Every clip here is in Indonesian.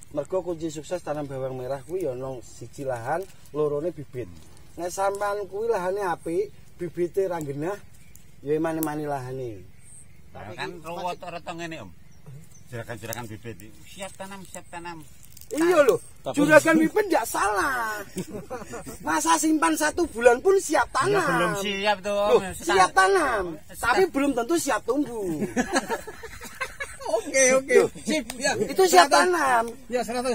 Mergo kunci sukses tanam bawang merah kuwi ya nang siji lahan, lorone bibit. Nek sampean kuwi lahane apik, bibite ra genah, ya mani-mani lahane. Nah, kan ruwet rata ngene, Om. Juragan-juragan bibit siap tanam. Iya loh, juragan bibit nggak salah. Masa simpan 1 bulan pun siap tanam. Ya, belum siap tuh. Loh, siap tanam, tapi belum tentu siap tumbuh. Oke. Sip, ya. Itu siap tanam. Ya, 100.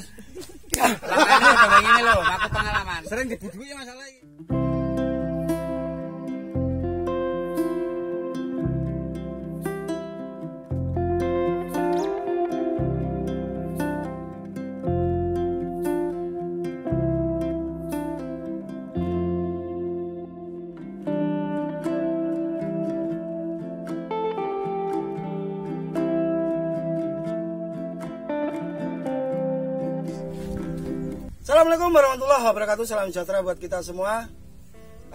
Lah ini loh, aku pengalaman. Sering dibudui masalah ini. Assalamualaikum warahmatullahi wabarakatuh. Salam sejahtera buat kita semua.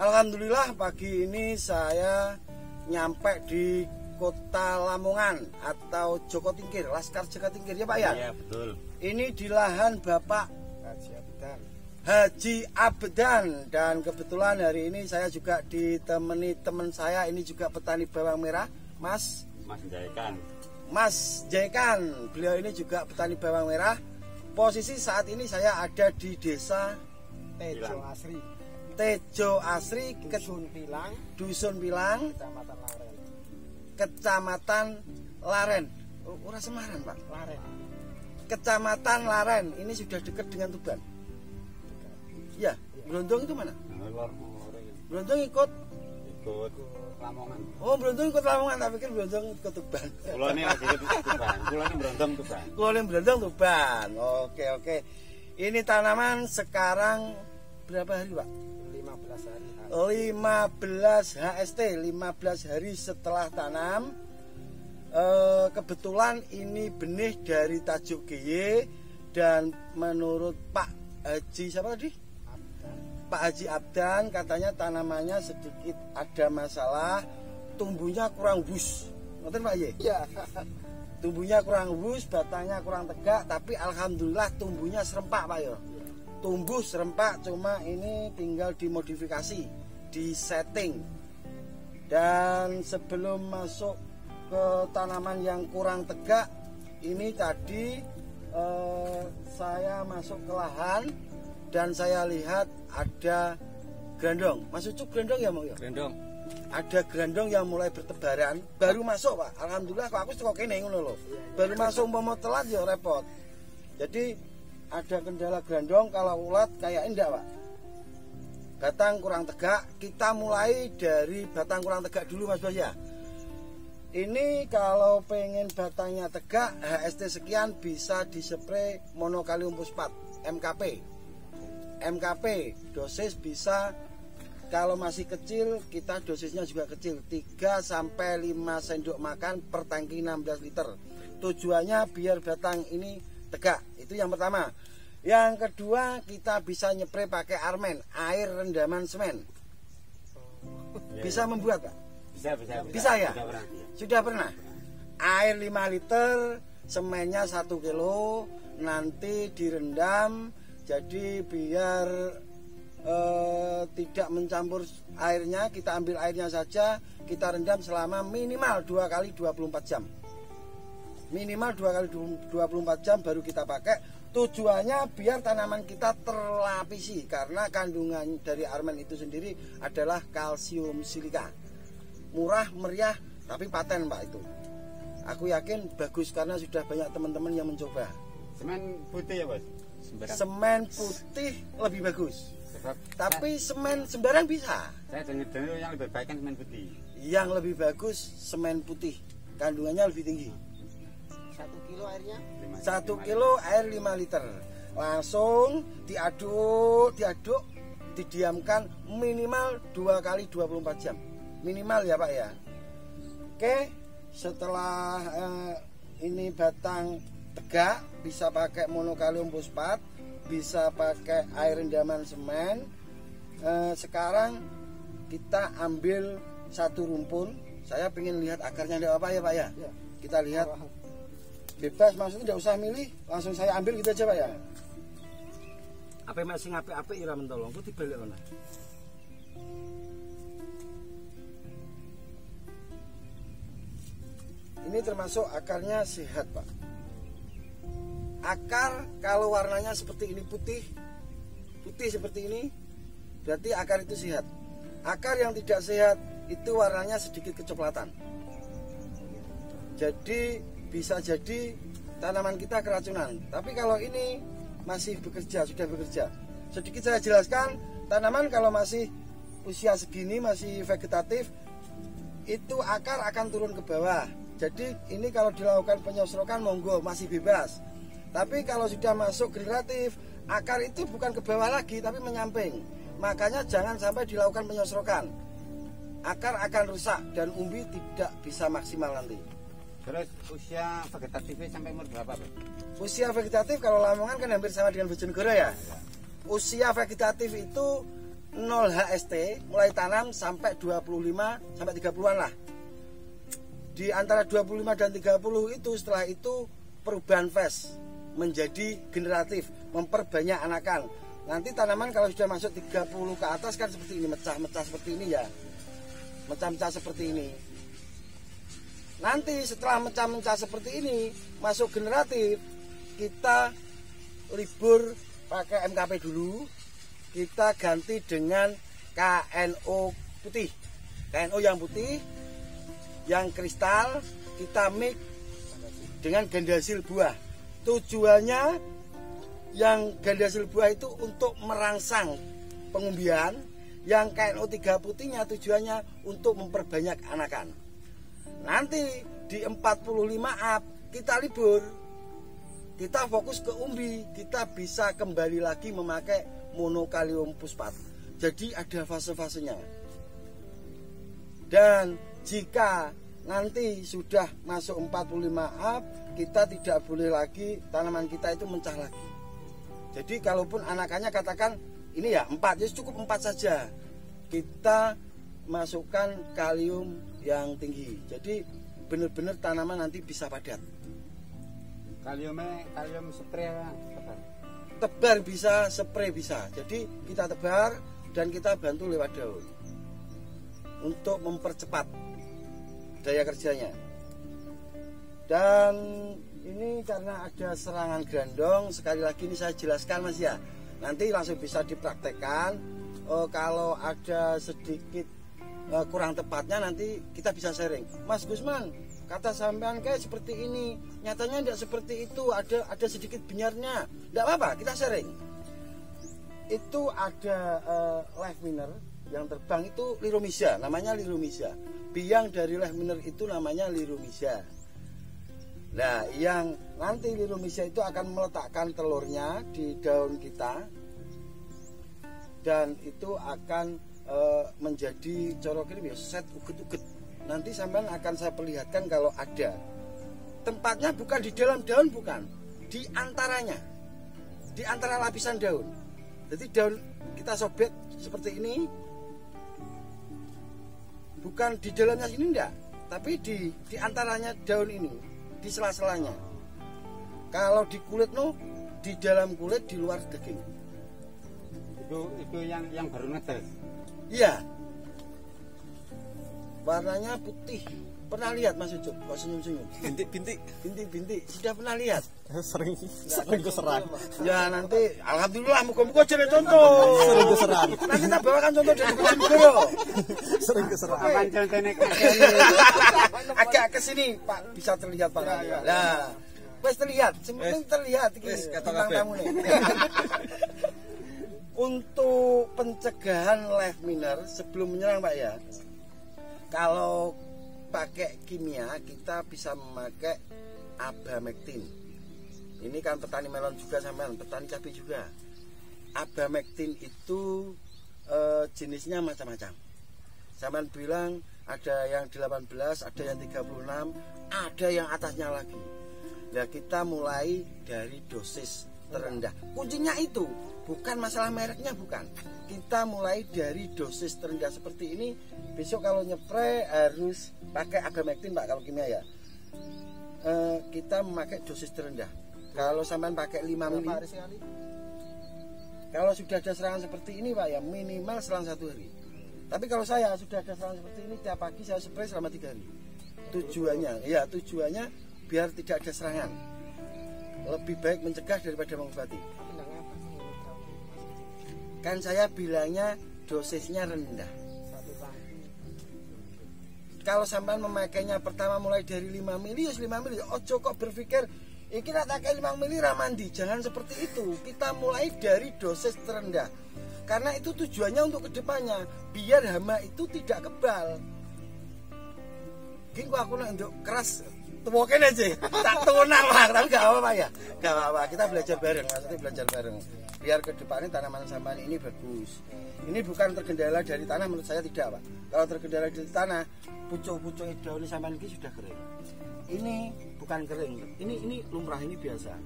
Alhamdulillah pagi ini saya nyampe di Kota Lamongan atau Joko Tingkir, Laskar Joko Tingkir ya Pak ya? Iya betul. Ini di lahan Bapak Haji Abdan, dan kebetulan hari ini saya juga ditemani teman saya, ini juga petani bawang merah, Mas Jaikan. Beliau ini juga petani bawang merah. Posisi saat ini saya ada di desa Tejo Asri, Dusun Pilang, Kecamatan Laren. Ora Semarang, Pak. Kecamatan Laren. Ini sudah dekat dengan Tuban. Ya, Brondong itu mana? Brondong ikut Lamongan. Oh, Brondong ikut Lamongan, tak pikir Brondong ikut Tuban. Kulone lagi ikut Tuban. Kulone Brondong Tuban. Kulone Brondong Tuban. Oke. Ini tanaman sekarang berapa hari, Pak? 15 hari. 15 HST, 15 hari setelah tanam. Kebetulan ini benih dari Tajuk GY, dan menurut Pak Haji siapa tadi? Pak Haji Abdan katanya tanamannya sedikit ada masalah, tumbuhnya kurang bus. Ngerti Pak Ye? Iya. Tumbuhnya kurang bus, batangnya kurang tegak, tapi alhamdulillah tumbuhnya serempak Pak Yo. Tumbuh serempak, cuma ini tinggal dimodifikasi, disetting. Dan sebelum masuk ke tanaman yang kurang tegak, ini tadi saya masuk ke lahan dan saya lihat ada grandong. Mas Ucup grandong ya, Mang? Grandong. Ada grandong yang mulai bertebaran. Baru masuk, Pak. Alhamdulillah kok aku kok kene ngono lho. Baru masuk umpama telat ya repot. Jadi ada kendala grandong, kalau ulat kayak enggak, Pak. Batang kurang tegak. Kita mulai dari batang kurang tegak dulu, Mas Bos ya. Ini kalau pengen batangnya tegak, HST sekian bisa dispray monokalium fosfat MKP. Dosis bisa, kalau masih kecil kita dosisnya juga kecil, 3-5 sendok makan per tangki 16 liter. Tujuannya biar batang ini tegak. Itu yang pertama. Yang kedua, kita bisa nyepray pakai Armen, air rendaman semen. Bisa membuat, Pak? Bisa ya? Sudah pernah. Air 5 liter, semennya 1 kilo, nanti direndam. Jadi biar tidak mencampur airnya, kita ambil airnya saja, kita rendam selama minimal 2 kali 24 jam. Minimal 2 kali 24 jam baru kita pakai. Tujuannya biar tanaman kita terlapisi, karena kandungan dari Armen itu sendiri adalah kalsium silika. Murah, meriah, tapi paten, Pak, itu. Aku yakin bagus karena sudah banyak teman-teman yang mencoba. Semen putih ya, Bos? Semen putih lebih bagus. Tapi semen sembarang bisa. Saya dengar yang lebih baik kan semen putih. Yang lebih bagus semen putih, kandungannya lebih tinggi. 1 kilo airnya? 1 kilo air 5 liter. Langsung diaduk, didiamkan minimal 2 kali 24 jam. Minimal ya, Pak ya. Oke, setelah ini batang tegak, bisa pakai monokalium fosfat, bisa pakai air rendaman semen. Sekarang kita ambil satu rumpun. Saya pengen lihat akarnya ada apa ya, Pak ya. Kita lihat. bebas, maksudnya tidak usah milih, langsung saya ambil gitu aja Pak ya. Apa masih ngape-ape ira mentolong ku dibalik ana. Ini termasuk akarnya sehat Pak. Akar kalau warnanya seperti ini putih seperti ini, berarti akar itu sehat. Akar yang tidak sehat itu warnanya sedikit kecoklatan. Jadi bisa jadi tanaman kita keracunan. Tapi kalau ini masih bekerja, sudah bekerja. Sedikit saya jelaskan, tanaman kalau masih usia segini, masih vegetatif, itu akar akan turun ke bawah. Jadi ini kalau dilakukan penyosrokan monggo, masih bebas. Tapi kalau sudah masuk generatif, akar itu bukan ke bawah lagi tapi menyamping. Makanya jangan sampai dilakukan penyosrokan. Akar akan rusak dan umbi tidak bisa maksimal nanti. Terus usia vegetatifnya sampai umur berapa Pak? Usia vegetatif kalau Lamongan kan hampir sama dengan Bojonegoro ya. Usia vegetatif itu 0 HST mulai tanam sampai 25 sampai 30-an lah. Di antara 25 dan 30 itu setelah itu perubahan fase menjadi generatif, memperbanyak anakan. Nanti tanaman kalau sudah masuk 30 ke atas kan seperti ini, mecah-mecah seperti ini ya. Mecah-mecah seperti ini. Nanti setelah mecah-mecah seperti ini masuk generatif, kita libur pakai MKP dulu, kita ganti dengan KNO putih. KNO yang putih, yang kristal kita mix dengan gandasil buah. Tujuannya yang gandasil buah itu untuk merangsang pengumbian, yang KNO 3 putihnya tujuannya untuk memperbanyak anakan. Nanti di 45 up kita libur, kita fokus ke umbi, kita bisa kembali lagi memakai monokalium fosfat. Jadi ada fase-fasenya. Dan jika nanti sudah masuk 45 up, kita tidak boleh lagi tanaman kita itu mencah lagi. Jadi kalaupun anakannya katakan ini ya 4, ya cukup 4 saja. Kita masukkan kalium yang tinggi. Jadi benar-benar tanaman nanti bisa padat. Kalium spray tebar. Tebar bisa, spray bisa. Jadi kita tebar dan kita bantu lewat daun untuk mempercepat daya kerjanya. Dan ini karena ada serangan grandong, sekali lagi ini saya jelaskan Mas ya. Nanti langsung bisa dipraktekkan. Kalau ada sedikit kurang tepatnya nanti kita bisa sharing. Mas Gusman, kata sampean kayak seperti ini, nyatanya tidak seperti itu, ada sedikit benyarnya. Tidak apa-apa, kita sharing. Itu ada live miner yang terbang itu liromisia, namanya liromisia. Biang dari live miner itu namanya liromisia. Nah, yang nanti liromisia itu akan meletakkan telurnya di daun kita dan itu akan menjadi corok ini set uget-uget. Nanti sampean akan saya perlihatkan kalau ada. Tempatnya bukan di dalam daun, bukan, di antaranya, di antara lapisan daun. Jadi daun kita sobek seperti ini, bukan di dalamnya sini enggak, tapi di antaranya daun ini, di sela-selanya. Kalau di kulit di dalam kulit, di luar daging. Itu yang baru netes. Iya. Warnanya putih. Pernah lihat Mas Ucup? Kok senyum-senyum? Bintik. Sudah pernah lihat? Sering keserang. Ya nanti alhamdulillah muka-muka jadi contoh. Sering keserang. Nanti kita bawakan contoh dari Bojonegoro. Sering keserang. Apa contohnya? Agak ke sini Pak, bisa terlihat Pak. Nah, wes terlihat, sebenarnya terlihat iki tentang tamu nih. Untuk pencegahan live miner sebelum menyerang Pak ya, kalau pakai kimia kita bisa memakai abamectin. Ini kan petani melon juga sampean, petani cabai juga. Abamectin itu jenisnya macam-macam. Sampean bilang ada yang 18, ada yang 36, ada yang atasnya lagi. Nah, kita mulai dari dosis terendah. Kuncinya itu bukan masalah mereknya, bukan. Kita mulai dari dosis terendah seperti ini. Besok kalau nyepray harus pakai abamectin Pak kalau kimia ya. kita memakai dosis terendah. Kalau sampean pakai 5 mili, Berapa hari sekali? kalau sudah ada serangan seperti ini Pak ya minimal selang 1 hari. Tapi kalau saya sudah ada serangan seperti ini tiap pagi saya spray selama 3 hari. Tujuannya biar tidak ada serangan. Lebih baik mencegah daripada mengobati. Kan saya bilangnya dosisnya rendah. Kalau sampean memakainya pertama mulai dari 5 mili, 5 mili. Ojo kok berpikir iki nak pakai 5 mili ra mandi. Jangan seperti itu. Kita mulai dari dosis terendah. Karena itu tujuannya untuk kedepannya, biar hama itu tidak kebal. Gini aku nak untuk keras, tuwokin aja, tak tunak Pak, tapi gak apa-apa ya, gak apa-apa. Kita belajar bareng, maksudnya belajar bareng. Biar kedepannya tanaman sampan ini bagus. Ini bukan terkendala dari tanah, menurut saya tidak Pak. Kalau terkendala dari tanah, pucuk-pucuk daun sampan ini sudah kering. Ini bukan kering, ini lumrah, ini biasa.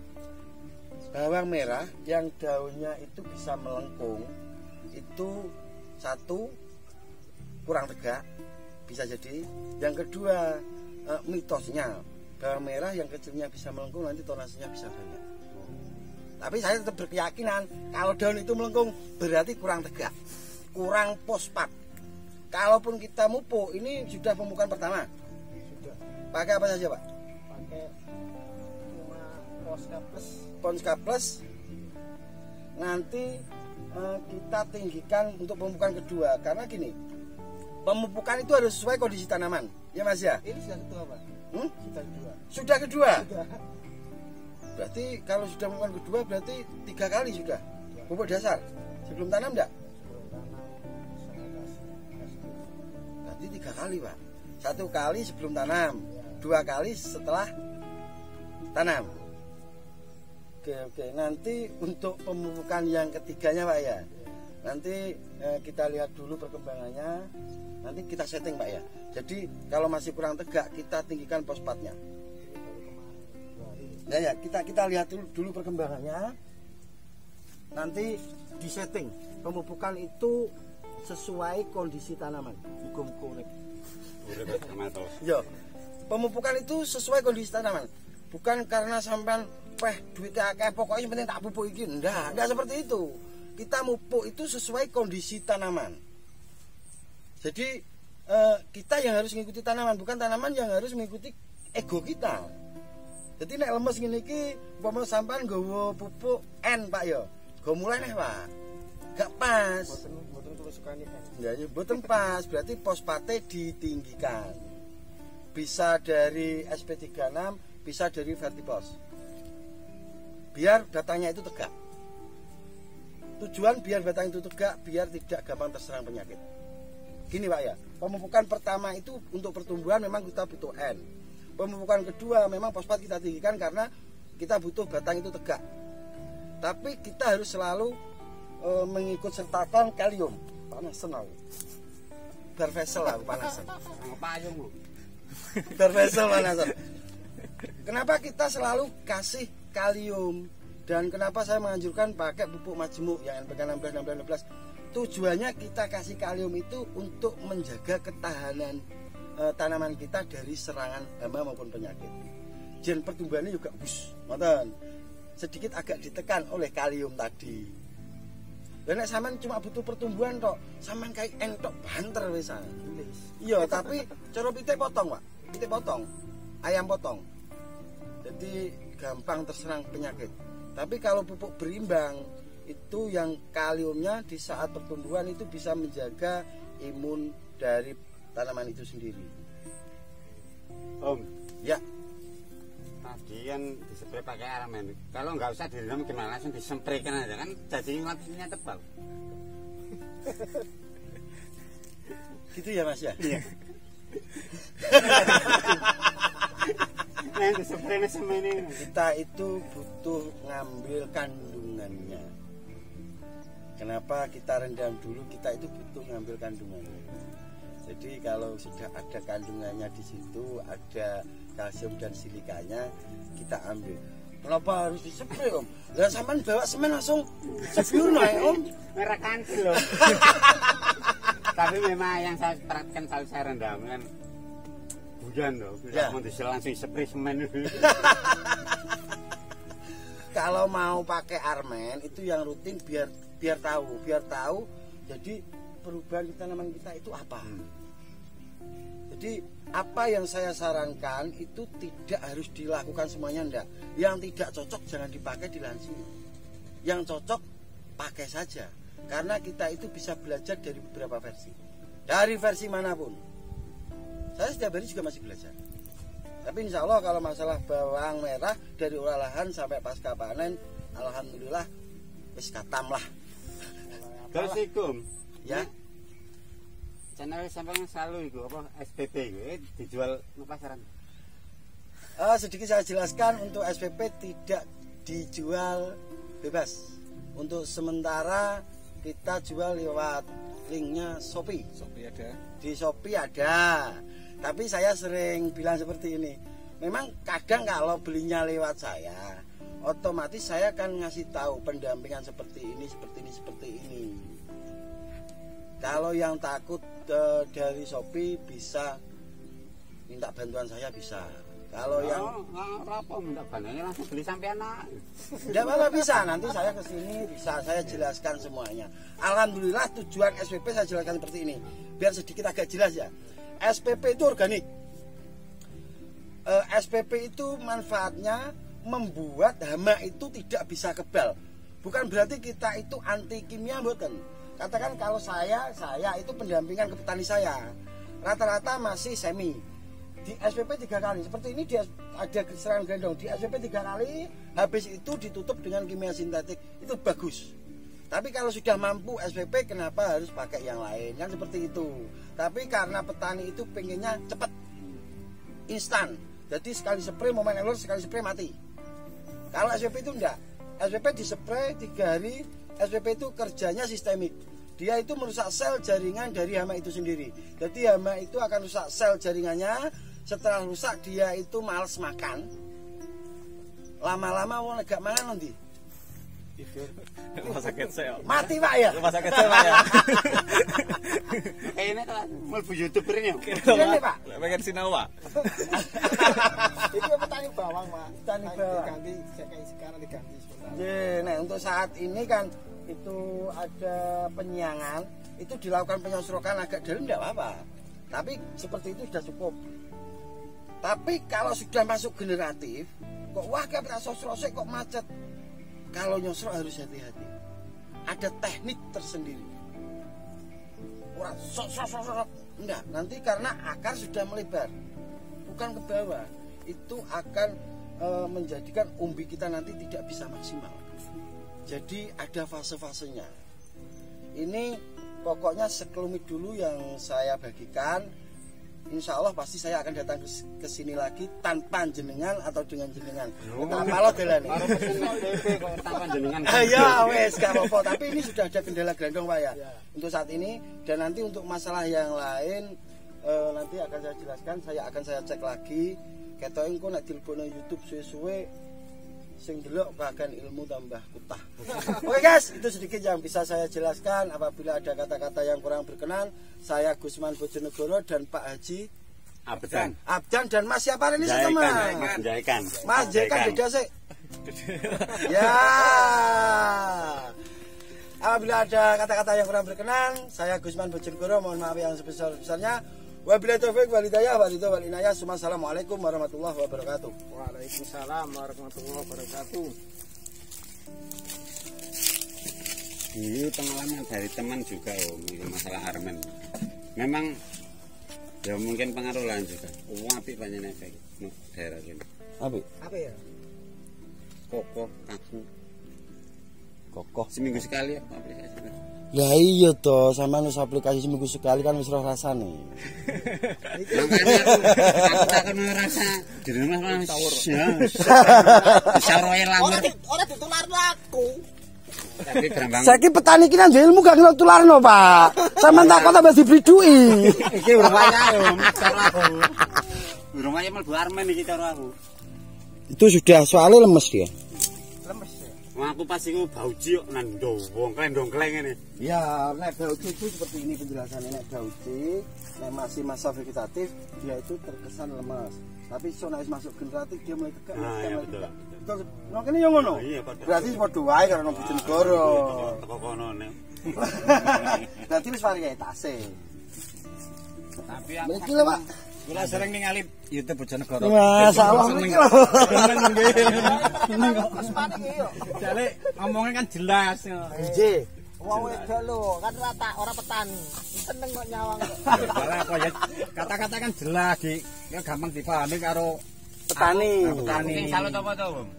Bawang merah yang daunnya itu bisa melengkung, itu satu kurang tegak bisa jadi. Yang kedua mitosnya bawang merah yang kecilnya bisa melengkung nanti tonasinya bisa banyak. Tapi saya tetap berkeyakinan kalau daun itu melengkung berarti kurang tegak, kurang fosfat. Kalaupun kita mupuk, ini sudah pemupukan pertama. Sudah. Pakai apa saja Pak? Pakai cuma Ponska Plus. Nanti kita tinggikan untuk pemupukan kedua karena gini, pemupukan itu harus sesuai kondisi tanaman ya Mas ya. Ini sudah kedua Pak. Sudah kedua. Berarti kalau sudah pemupukan kedua berarti 3 kali sudah pupuk dasar sebelum tanam enggak? Berarti 3 kali Pak. 1 kali sebelum tanam, 2 kali setelah tanam. Oke. Nanti untuk pemupukan yang ketiganya Pak ya. Nanti kita lihat dulu perkembangannya. Nanti kita setting Pak ya. Jadi kalau masih kurang tegak kita tinggikan fosfatnya. Ya kita lihat dulu perkembangannya. Nanti disetting. Pemupukan itu sesuai kondisi tanaman. Yo. Pemupukan itu sesuai kondisi tanaman. Bukan karena sampean duitnya akeh pokoknya penting tak pupuk iki. Enggak seperti itu. Kita mupuk itu sesuai kondisi tanaman. Jadi kita yang harus mengikuti tanaman, bukan tanaman yang harus mengikuti ego kita. Jadi nek lemes ngene iki umpama sampean nggawa pupuk N Pak ya. Go mulai nih Pak. Gak pas. Boten kula sukani N. Ya boten pas, berarti fosfatnya ditinggikan. Bisa dari SP36, bisa dari Vertipos. Biar batangnya itu tegak. Tujuan biar batang itu tegak, biar tidak gampang terserang penyakit. Gini Pak ya, pemupukan pertama itu untuk pertumbuhan memang kita butuh N. Pemupukan kedua memang fosfat kita tinggikan karena kita butuh batang itu tegak. Tapi kita harus selalu mengikut sertakan kalium. Panasan aku. Bervesel aku panasan. Ngepayung lu. Bervesel panasan. Kenapa kita selalu kasih kalium? Dan kenapa saya menganjurkan pakai pupuk majemuk yang NPK 16 tujuannya kita kasih kalium itu untuk menjaga ketahanan tanaman kita dari serangan hama maupun penyakit. Jen pertumbuhannya juga sedikit agak ditekan oleh kalium tadi. Dan nek sampean cuma butuh pertumbuhan tok, sampean kayak entok banter wisan. Iya, tapi cara pitik potong, Pak. Pitik potong. Ayam potong. Jadi gampang terserang penyakit. Tapi kalau pupuk berimbang itu yang kaliumnya di saat pertumbuhan itu bisa menjaga imun dari tanaman itu sendiri. Om, ya. Tadi kan dispray pakai aramen. Kalau nggak usah direndam gimana langsung dispraykan aja kan jadi lapisannya tebal. Gitu ya Mas ya? Iya. Nah, dispraynya sama ini. Kita itu butuh ngambil kandungannya. Kenapa kita rendam dulu? Kita itu butuh ngambil kandungannya. Jadi kalau sudah ada kandungannya di situ, ada kalsium dan silikanya, kita ambil. Kenapa harus dispray Om? Lah sampean bawa semen langsung sebiur naik Om. Merah kancil loh. Tapi memang yang saya perhatikan kalau saya rendam kan Bulan loh, Ya. mau langsung spray semen. Kalau mau pakai Armen itu yang rutin biar tahu. Jadi perubahan tanaman kita itu apa. Jadi apa yang saya sarankan itu tidak harus dilakukan semuanya, enggak. Yang tidak cocok jangan dipakai di lahan sini. Yang cocok pakai saja. Karena kita itu bisa belajar dari beberapa versi. Dari versi manapun. Saya setiap hari juga masih belajar. Tapi insya Allah kalau masalah bawang merah dari olahan sampai pasca panen, alhamdulillah wis katam lah. Terus iku, Ya. channel sampeyan selalu iku apa SPP iku dijual nang pasaran. Sedikit saya jelaskan, untuk SPP tidak dijual bebas. Untuk sementara kita jual lewat linknya Shopee. Shopee ada. Di Shopee ada. Tapi saya sering bilang seperti ini. Memang kadang kalau belinya lewat saya, otomatis saya akan ngasih tahu pendampingan seperti ini. Kalau yang takut dari Shopee bisa minta bantuan saya bisa. Kalau yang apa minta bantuannya langsung beli sampean anak. tidak apa bisa, nanti saya kesini bisa saya jelaskan semuanya. Alhamdulillah tujuan SPP saya jelaskan seperti ini. Biar sedikit agak jelas ya. SPP itu organik. SPP itu manfaatnya membuat hama itu tidak bisa kebal. Bukan berarti kita itu anti kimia, bukan. Katakan kalau saya itu pendampingan ke petani saya. Rata-rata masih semi. Di SPP 3 kali. Seperti ini dia ada serangan gendong. Di SPP 3 kali, habis itu ditutup dengan kimia sintetik. Itu bagus. Tapi kalau sudah mampu SPP, kenapa harus pakai yang lain? Kan seperti itu. Tapi karena petani itu pengennya cepat, instan. Jadi sekali spray momen elur, sekali spray mati. Kalau SPP itu enggak. SPP dispray 3 hari. SPP itu kerjanya sistemik. Dia itu merusak sel jaringan dari hama itu sendiri. Jadi hama itu akan rusak sel jaringannya. Setelah rusak dia itu malas makan. Lama-lama mau negak mangan nanti. Rumah sakit saya. Mati Pak ya. Rumah sakit saya Pak ya. Kayaknya kan mlebu YouTuber ini. Iya nih Pak. Pengen sinau Pak. Itu petani bawang, Pak. Petani bawang. Diganti, saya kayak sekarang diganti sebentar. Nah untuk saat ini kan itu ada penyiangan, itu dilakukan penyosrokan agak dalam tidak apa-apa. Tapi seperti itu sudah cukup. Tapi kalau sudah masuk generatif, kok wah kayak sosrosek kok macet. Kalau nyosrok harus hati-hati. Ada teknik tersendiri. Orang sok. Enggak, nanti karena akar sudah melebar, bukan ke bawah, itu akan menjadikan umbi kita nanti tidak bisa maksimal. Jadi ada fase-fasenya. Ini pokoknya sekelumit dulu yang saya bagikan. Insya Allah pasti saya akan datang ke sini lagi tanpa jenengan atau dengan jenengan. Tanpa lo gelani. Tanpa jenengan. Ya wes gak apa-apa. Tapi ini sudah ada kendala gelondong Pak ya. Untuk saat ini dan nanti untuk masalah yang lain nanti akan saya jelaskan. Saya cek lagi. Ketoke engko nek dilebono YouTube suwe-suwe sing delok bahkan ilmu tambah kutah. Oke guys, itu sedikit yang bisa saya jelaskan. Apabila ada kata-kata yang kurang berkenan, saya Gusman Bojonegoro dan Pak Haji Abdan dan Mas siapa ini teman? Jaikan. Mas Jaikan beda sih. Ya. Apabila ada kata-kata yang kurang berkenan, saya Gusman Bojonegoro mohon maaf yang sebesar-besarnya. Wabillahi taufiq wal hidayah wal inayah. Assalamualaikum warahmatullahi wabarakatuh. Waalaikumsalam warahmatullahi wabarakatuh. Ini pengalaman dari teman juga masalah Armen. Memang ya mungkin pengaruh lain juga. Apik banyak efek daerah ini. Apa ya? Kokoh, kaku. Kokoh. Seminggu sekali ya aplikasi. Ya iya toh, sama nus aplikasi seminggu sekali kan wis roh rasane. Makanya aku takon ngerasa di rumah kan ya. Bisa roe lamur. Ora ditularno aku. Tapi berambang. Saiki petani iki nang ilmu gak kena tularno, Pak. Sampeyan tak kok tambah dibridui. Iki rumahnya yo cara aku. Rumahnya mlebu Armen iki cara aku. Itu sudah soalnya lemes dia. Lemes ya. Wah, aku pas iku bau ciuk nang wong klendong-kleng ngene. Ya, nek bauci itu seperti ini penjelasannya. Nek bauci, nek masih masa vegetatif, dia itu terkesan lemas. Tapi soalnya masuk generatif dia mulai tegak. Nah, iya, betul. Betul. Nah, kene yo ngono. Iya, padha. Berarti padha wae karena Bojonegoro. Teko kono nek. Berarti wis varietase. Tapi Mriki lho, Pak. Kula sering ningali YouTube Bojonegoro. Masalah iki lho. Mas panik yo. Jale ngomongnya kan jelas. Ije. Wong wedok lho, kan rata ora petani. Seneng kok nyawang. Malah apa ya kata-kata kan jelas Ki. Ya gampang dipahami karo Petani. petani. sing salut apa to, Bung?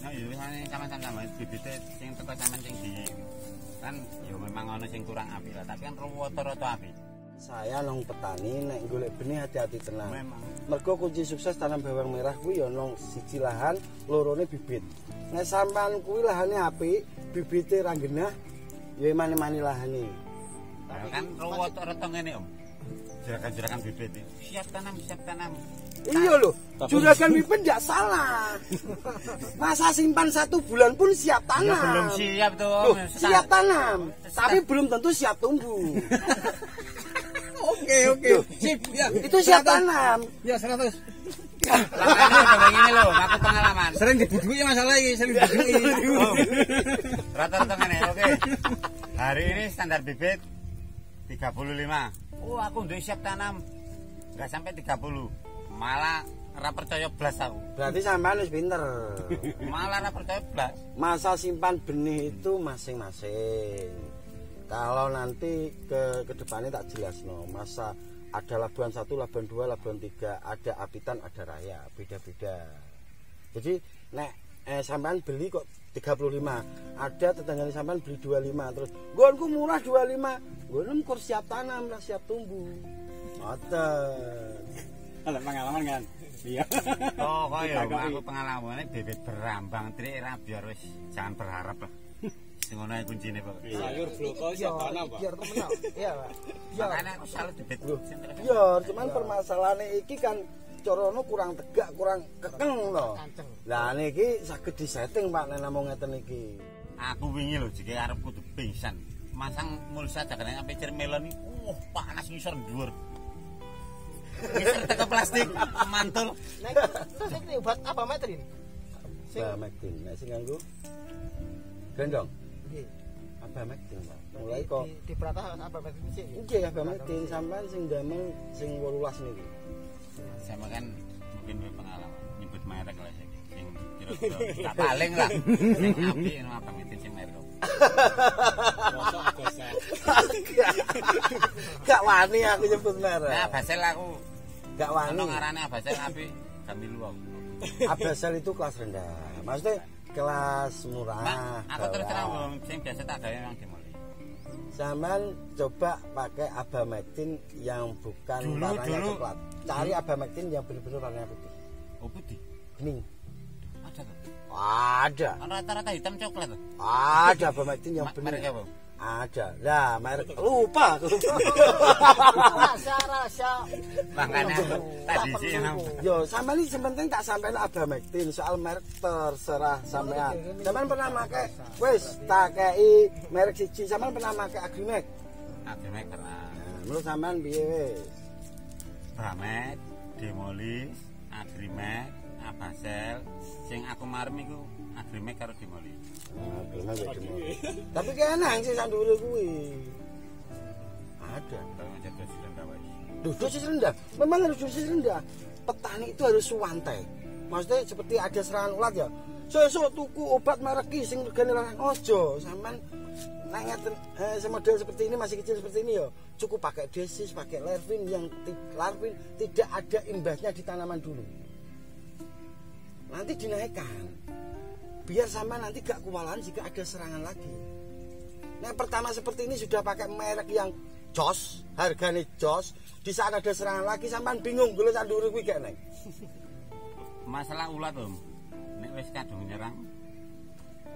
Nah, yo wisane sama-sama bibite sing teko sampean sing di kan yo memang ono sing kurang apik lah, tapi kan rata-rata apik. Saya nong petani nek golek benih hati-hati tenang. Memang. Mergo kunci sukses tanam bawang merah kuwi ya nong siji lahan, lorone bibit. Nek sampean kuwi lahane apik, bibite ra genah, ya mani-mani lahane. Kan rata-rata ngene, Om. Juragan bibit. Siap tanam. Iya loh, juragan bibit nggak salah. Masa simpan 1 bulan pun siap tanam. Ya belum siap tuh, Loh, Om. siap tanam, tapi belum tentu siap tumbuh. Oke. Sip, ya. Itu siap tanam. Ya 100. Makanya udah begini loh, aku pengalaman. Sering dibudui masalah iki, sering dibudui. Rata-rata ngene, oke. Hari ini standar bibit 35. Oh, aku udah siap tanam. Enggak sampai 30. Malah ora percaya blas aku. Berarti sampean wis pinter. Malah ora percaya blas. Masa simpan benih itu masing-masing. Kalau nanti ke depannya tak jelas no. Masa ada labuan 1, labuan 2, labuan 3, ada apitan, ada raya, beda-beda. Jadi nek sampean beli kok 35, ada tetanggane sampean beli 25 terus nggonku murah 25. Nggon kur siap tanam lah siap tumbuh. Ngoten. Ada pengalaman kan? Iya. Oh, kaya aku pengalamannya bibit berambang trik ra biar wis jangan berharap lah. Sing ngono kuncine, Pak. Sayur bloko siap tanam, Pak. Biar temen. Iya, Pak. Makanya aku salut bibit. Ya, cuman permasalahannya iki kan corono kurang tegak, kurang kekeng loh. Kanceng. Lah niki saged disetting Pak nek namung ngeten iki. Aku wingi lho jeke arep kudu pingsan. Masang mulsa jagane sampe cermelon iki. Panas ngisor dhuwur. Ngisor teko plastik mantul. Nek sing ini obat apa metrin? Sing Abamectin, nek sing nganggo gendong. nggih. Abamectin, Pak. Mulai kok di Pratah apa metrin sih? nggih Abamectin sampean sing damel sing 18 niki. Sama kan mungkin pengalaman nyebut merek lah sing kira-kira gak paling lah. Sing apik apa ngetin sing merek. Gak wani aku nyebut merek. Nah, Basel aku Gak wani. ono ngarane Basel apik gamilu aku. Abasel itu kelas rendah. Maksudnya kelas murah. Aku terus terang wong sing biasa tak gawe nang dimulai. Sampean coba pakai Abamectin yang bukan warnanya Dulu. coklat. Cari Abamectin yang benar-benar warnanya putih. Oh putih. Bening. Ada tuh. Ada. Rata-rata hitam coklat tuh. Ada Abamectin yang bening. Merek apa? Ada. Lah, merek lupa. Rasa. Makanya tadi sih yang Yo, sampean iki penting tak sampean Abamectin, soal merek terserah sampean. Sampean pernah pakai wis tak kei merek siji, sampean pernah pakai Agrimek. Agrimek pernah. Menurut sampean piye wis? Bramet, Demolis, Agrimek, Abasel, sing aku marem iku Agrimek karo Demolis. Agrimek ya demo. Tapi kenang sih sak dhuwure kuwi. Ada. Kalau jadi rendah wae. Dosis rendah. Memang harus dosis rendah. Petani itu harus suwantai. Maksudnya seperti ada serangan ulat ya. Sesuk tuku obat merek iki sing regane larang ojo. Sampean nek ngeten semodel seperti ini masih kecil seperti ini ya. Cukup pakai desis, pakai larvin yang larvin tidak ada imbasnya di tanaman dulu. Nanti dinaikkan. Biar sama nanti gak kewalahan jika ada serangan lagi. Nah pertama seperti ini sudah pakai merek yang jos, harganya jos. Di saat ada serangan lagi sampean bingung golek sak dhuwur kuwi gak neng. Masalah ulat, Om. Nek wis kadung nyerang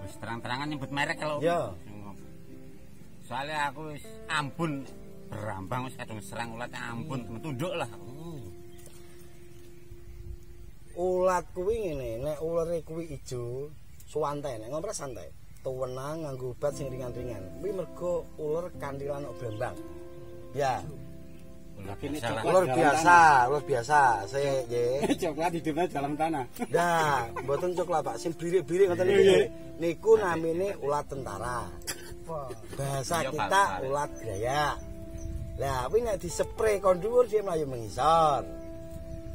wis terang-terangan nyebut merek kalau. Ya. Soalnya aku wis ampun berambang wis kadung serang ulatnya ampun tunduk lah. Ulat kuwi ngene, nek ulere kuwi ijo, suwantai nek ngompres santai. tuwenang nganggo obat sing ringan-ringan. Kuwi mergo uler kantilan kok brambang. Ya. Ular biasa. Saya nggih. Coklat hidupnya dalam tanah. Nah, mboten coklat Pak, sing birik-birik ngoten niku. Niku namine ulat tentara. Bahasa kita ulat gaya. Lah, kuwi nek disepre kon dhuwur dia mlayu mengisor.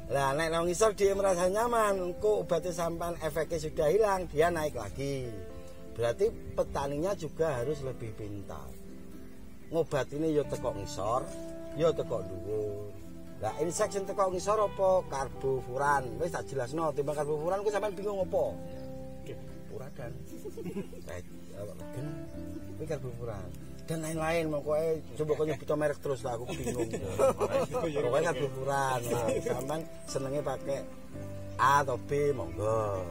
Lah, nek nang ngisor dia merasa nyaman, engko obatnya sampean efeknya sudah hilang, dia naik lagi. Berarti petaninya juga harus lebih pintar. Ngobatine ya teko ngisor, ya teko dhuwur. Lah insek sing teko ngisor apa karbofuran. Wis tak jelasno, timbang karbofuran kuwi sampean bingung apa? Uradan. Kuwi karbofuran. Dan lain-lain pokoknya coba kau nyebut merek terus lah aku bingung. Pokoknya karbofuran. Nah, sampean senenge pakai A atau B monggo.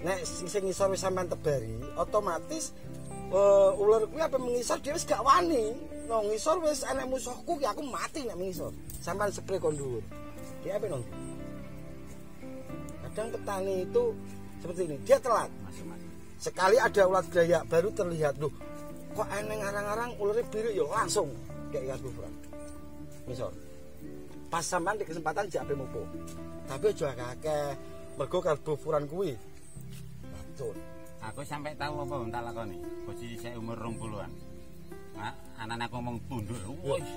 Nek sing ngisor wis sampean tebari, otomatis ular kuwi apa mengisor dia wis gak wani. No ngisor wis enek musuhku ki aku mati nek mengisor. Sampean spray kondur. Dia apa nongki? Kadang petani itu seperti ini, dia telat. Sekali ada ulat gaya baru terlihat, loh kok eneng arang-arang ularnya biru ya langsung kayak karbofuran. Ngisor. Pas sampean di kesempatan jak ape mupo. Tapi aja akeh mergo karbofuran kuwi. Betul. Aku sampai tahu apa tak lakoni. Posisi saya umur 20-an. Nah, anak-anak ngomong tundur. Wis.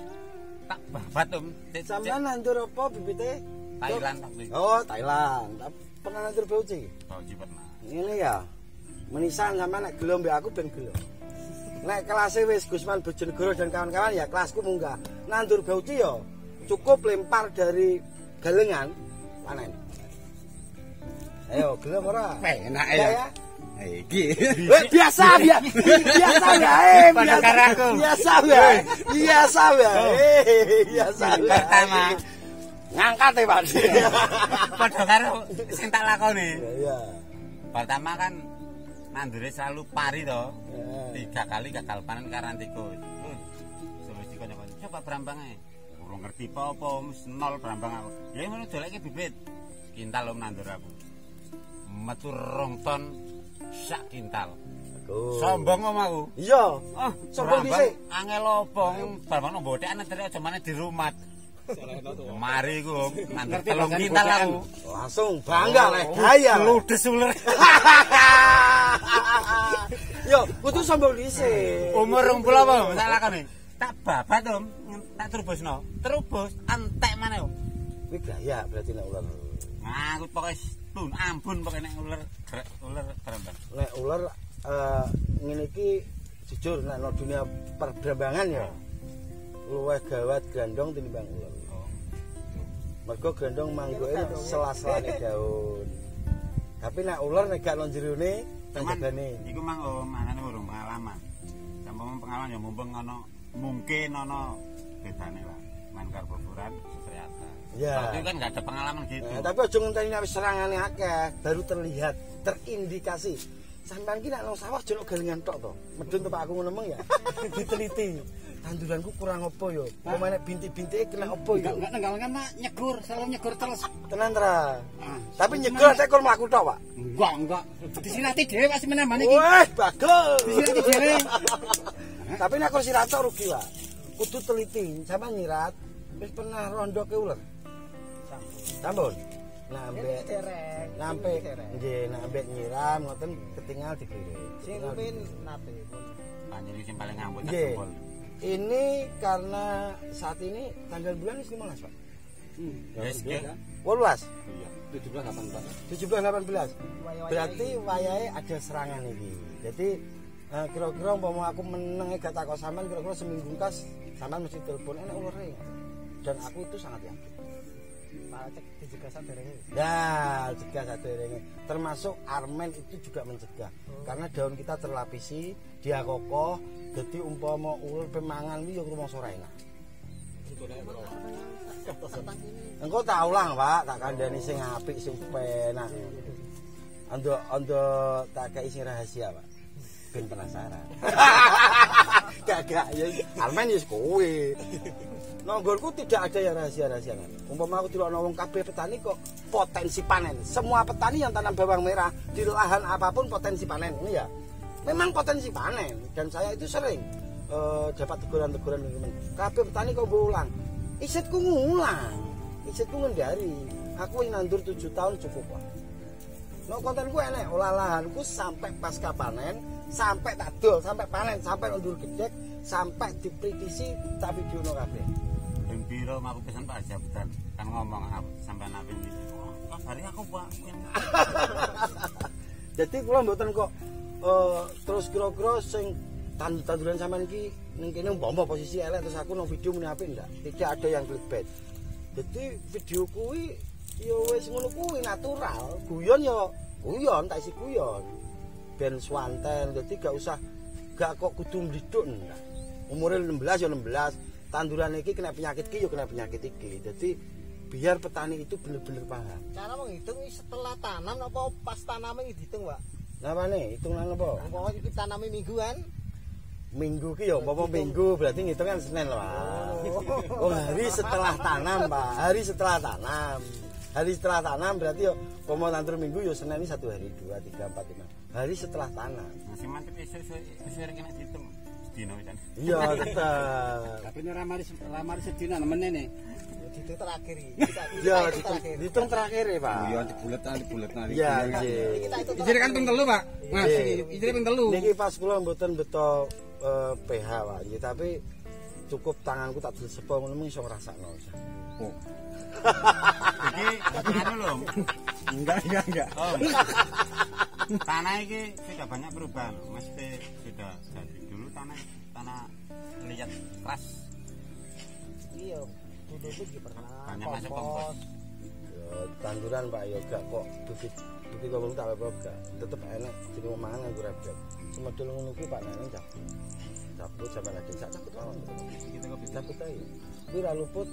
Tak babat om. Sampeyan nandur apa bibite? Thailand waktu itu. Oh, Thailand. Pernah nandur bauci? Bauci pernah. Ini ya. Menisan sampean nek gelo mbek aku ben gelo. Nek kelasnya wis Gusman Bojonegoro dan kawan-kawan ya kelasku munggah. Nandur bauci ya cukup lempar dari galengan panen. Ayo, gelem ora? Enak ya. Iki. Biasa ya. Biasa Pertama ngangkat ya Pak. padha karo sing tak lakoni. Iya. Pertama kan nandure selalu pari to. 3 kali gagal panen karena tikus. Terus dikon-kon coba berambang ae. Ora ngerti apa-apa wis nol berambang aku. Ya ngono doleke bibit. Kintal om nandur aku. Metu 2 ton sak kintal. Sombong om aku. Iya. Oh, sombong dhisik. Angel opo barang mbotek anak dari aja maneh di rumah. Mari ku om nandur 3 kintal aku. Langsung bangga leh gaya. Ludes uler. Yo, kudu sombong dhisik. Umur 20 apa tak lakoni? Tak babat om, tak terubusno. Terubus entek maneh om. Kuwi gaya berarti nek ular. Nah, aku pokoke tun ampun pokoke nek ular berambang. Nek ular ngene iki jujur nek dunia perbrambangan ya luwih gawat gandong tinimbang ular. Mergo gandong manggoke sela-selane daun. Tapi nek ular nek gak nang jerone penjagane. Iku mang manane urung pengalaman. Sampun pengalaman ya mumpung mungkin ana bedane lah. Man karbofuran ternyata. Ya. Tapi kan enggak ada pengalaman gitu. Tapi aja ngenteni nek wis serangane akeh, baru terlihat, terindikasi. Sampeyan ki nek nang sawah jeluk galengan tok to. Medun tempat aku ngono ya. Diteliti. Tanduranku kurang apa ya? Apa nek bintik-bintike kena apa ya? Enggak nenggalengan mak nyegur, selalu nyegur terus. Tenan ra. Tapi nyegur tek kon mlaku tok, Pak. Enggak. Disirati dhewe Pak semenamane iki. Wah, bagus. Disirati dhewe. Tapi nek kon sirat tok rugi, Pak. Kudu teliti, sampean nyirat wis pernah rondo ke ular. Sampun. Nampe nggih, nampe nyiram ngoten ketinggal dikirim. Sing rumin nate pun. Panjenengan sing paling ngambut tak Nggih. kumpul. Ini karena saat ini tanggal bulan 15, Pak. Wis nggih. 18. Iya, 17 17 18. Berarti wayahe ada serangan iki. Jadi kira-kira umpama aku menenge gak takok sampean kira-kira seminggu kas sampean mesti telepon enak ulere. Dan aku itu sangat yakin. Cek dicegah saderenge. Nah, cegah saderenge. Termasuk Armen itu juga mencegah. Karena daun kita terlapisi, dia kokoh, jadi umpama ular pemangan iki yo rumangsa ora enak. Engko tak ulang, Pak, tak kandhani sing apik sing penak. Ando tak kei sing rahasia, Pak. Ben penasaran. Gak ya Armen wis kowe. Nonggonku tidak ada yang rahasia-rahasia. Umpama aku dilokno wong kabeh petani kok potensi panen. Semua petani yang tanam bawang merah di lahan apapun potensi panen. Ini ya. memang potensi panen dan saya itu sering dapat teguran-teguran dari teman. Kabeh petani kok ulang. Isitku ngulang. Isitku ngendari. Aku nandur 7 tahun cukup lah. No kontenku enek olah lahanku sampai pasca panen, sampai tak dol, sampai panen, sampai undur gedek, sampai dipritisi tak videono kabeh. Ben piro aku pesen Pak Jabatan kan ngomong sampai nabi iki. Hari aku Pak. Jadi kula mboten kok terus kira-kira sing tanduran sampean iki ning kene umpama posisi elek terus aku nang video muni apik ndak. Tidak ada yang clickbait. Jadi video kuwi ya wis ngono kuwi natural, guyon ya guyon, tak isi guyon. Ben swanten, dadi gak kok kudu mliduk ndak. Umure 16 ya 16, tanduran iki kena penyakit iki ya kena penyakit iki. Jadi biar petani itu bener-bener paham. Cara menghitung setelah tanam apa pas tanamnya dihitung, Pak? Napane? Hitungan apa? Umpama iki tanamnya mingguan. Minggu ki ya umpama minggu berarti ngitung kan Senin lah. Oh, hari setelah tanam, Pak. Hari setelah tanam. Hari setelah tanam berarti ya umpama nandur minggu ya Senin ini 1 hari, 2, 3, 4, 5. Hari setelah tanam. Masih mantep iso kena dihitung sedino kan. Iya, tetep. Tapi ini ramari sedina menene. Dihitung terakhir iki. Iya, dihitung terakhir ya, Pak. Iya, dibulet-bulet. Iya, nggih. Ijine kan ping 3, Pak. Mas, ijine ping 3. Niki pas kula mboten beto pH, Pak. Nggih, tapi cukup tanganku tak disepo ngono mung iso ngrasakno. Oh. Iki anu lho. Enggak. Oh. Tanah ini sudah banyak perubahan, mesti sudah jadi dulu tanah liat keras. Iya, dulu itu pernah Banyak masuk kompos. Ya, tanduran Pak ya gak kok bibit ngomong tak apa gak. Tetep enak jadi mangan nganggo rebet. Semedel ngono kuwi Pak Neneng cabut sampai lagi cabut mawon. Kita kok bisa cabut ae. Kuwi ra luput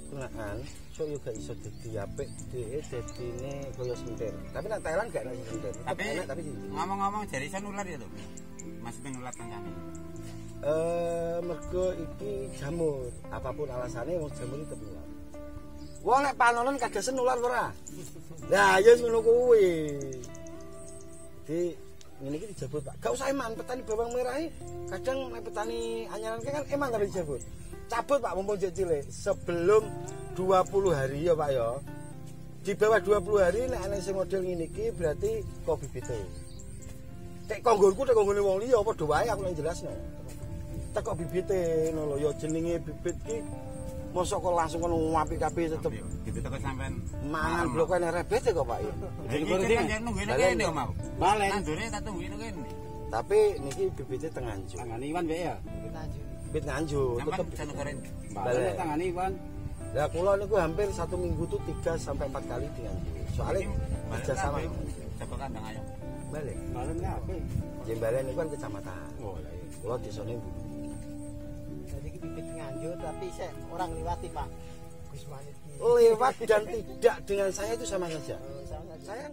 kenaan so yo gak iso dadi apik dhewe dadine kaya sentir. Tapi nek Thailand gak enak sentir. Tapi enak tapi ngomong-ngomong jari iso nular ya, Lho. Mas pengen nular kancane. Mergo iki jamur. Apapun alasannya wong jamur itu nular. Wong nek panonen kadasen nular ora? Lah ya ngono kuwi. Di ngene iki dijabut Pak. Gak usah eman petani bawang merah kadang nek petani anyaran kan eman tapi dijabut. Cabut Pak mumpung cilik sebelum 20 hari ya Pak ya. Di bawah 20 hari nek ana sing model ngene iki berarti kok bibite. Tek kanggonku tek kanggone wong liya padha wae aku nang jelasno. Tek kok bibite ngono lho ya jenenge bibit ki mosok kok langsung kono apik kabeh tetep Bibit kok sampean mangan blokane rebete kok Pak ya. Iki kan nungguin kene mau. Balen. Nandure tak tungguin kene. Tapi niki bibite teng Nganjuk. Tangane Iwan wae ya. Bibit Nganjuk tetep Jangan Balen tangane Iwan. Lah kula niku hampir 1 minggu tuh 3 sampai 4 kali di Nganjuk. Soalnya kerja sama Coba kandang ayo. balik. Balen ya apa? Jembalen niku kan kecamatan. Oh, lah iya. Kula desane Bu. Jadi iki bibit Nganjuk tapi saya orang liwati Pak. Gus Manik. Lewat dan tidak dengan saya itu sama saja. Sama saja. Saya